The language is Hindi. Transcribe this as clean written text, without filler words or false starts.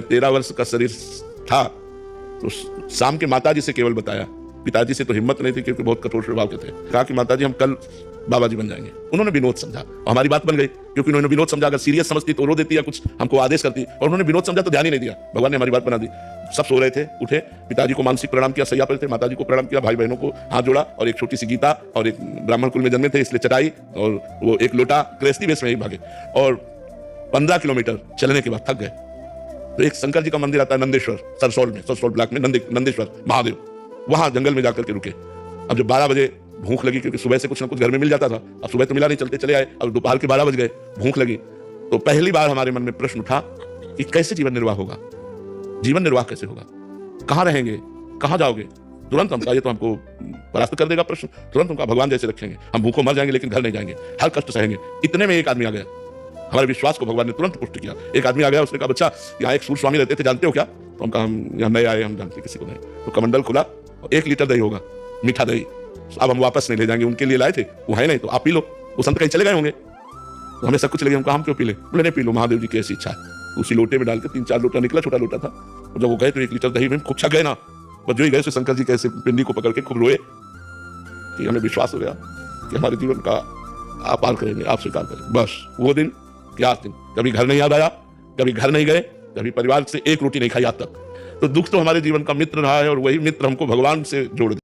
13 वर्ष का शरीर था तो शाम के माताजी से केवल बताया, पिताजी से तो हिम्मत नहीं थी क्योंकि बहुत कठोर स्वभाव के थे। कहा कि माताजी हम कल बाबा जी बन जाएंगे। उन्होंने विनोद समझा और हमारी बात बन गई, क्योंकि उन्होंने विनोद समझा। अगर सीरियस समझती तो रो देती या कुछ हमको आदेश करती, और उन्होंने विनोद समझा तो ध्यान ही नहीं दिया। भगवान ने हमारी बात बना दी। सब सो रहे थे, उठे, पिताजी को मानसिक प्रणाम किया, सैया पर थे, माताजी को प्रणाम किया, भाई बहनों को हाथ जोड़ा और एक छोटी सी गीता, और एक ब्राह्मण कुल में जन्मे थे इसलिए चटाई और वो एक लोटा गृहस्थी वेश में ही भागे। और 15 किलोमीटर चलने के बाद थक गए तो एक शंकर जी का मंदिर आता है नंदेश्वर, सरसौल ब्लॉक में नंदेश्वर महादेव, वहां जंगल में जाकर के रुके। अब जब 12 बजे भूख लगी, क्योंकि सुबह से कुछ ना कुछ घर में मिल जाता था, अब सुबह तो मिला नहीं, चलते चले आए। अब दोपहर के 12 बज गए, भूख लगी, तो पहली बार हमारे मन में प्रश्न उठा कि कैसे जीवन निर्वाह होगा, जीवन निर्वाह कैसे होगा, कहाँ रहेंगे, कहाँ जाओगे। तुरंत हम कहा ये तो हमको परास्त कर देगा प्रश्न। तुरंत हम कहा भगवान जैसे रखेंगे, हम भूखों मर जाएंगे लेकिन घर नहीं जाएंगे, हर कष्ट सहेंगे। इतने में एक आदमी आ गया, हमारे विश्वास को भगवान ने तुरंत पुष्ट किया। एक आदमी आ गया, उसने कहा बच्चा यहाँ एक सूर स्वामी रहते थे, जानते हो क्या? तो हम कहा हम यहाँ नए आए, हम जानते किसी को नहीं। तो कमंडल खुला, 1 लीटर दही होगा, मीठा दही, अब हम वापस नहीं ले जाएंगे, उनके लिए लाए थे, वो है नहीं तो आप पी लो। वो संत कहीं चले गए होंगे तो हमें सब कुछ लगे, हम क्यों पी ले? बोले नहीं पी लो, महादेव जी की ऐसी इच्छा है। उसी लोटे में डालकर 3-4 लोटा निकला, छोटा लोटा था। और जब वो गए तो 1 लीटर दही में खूब छक गए ना, बस जो ही गए शंकर जी कैसे पिंडी को पकड़ के खूब रोए कि हमें विश्वास हो गया कि हमारे जीवन का आप पार करेंगे, आप स्वीकार करें। बस वो दिन क्या दिन, कभी घर नहीं याद आया, कभी घर नहीं गए, कभी परिवार से एक रोटी नहीं खाई आज तक। तो दुख तो हमारे जीवन का मित्र रहा है और वही मित्र हमको भगवान से जोड़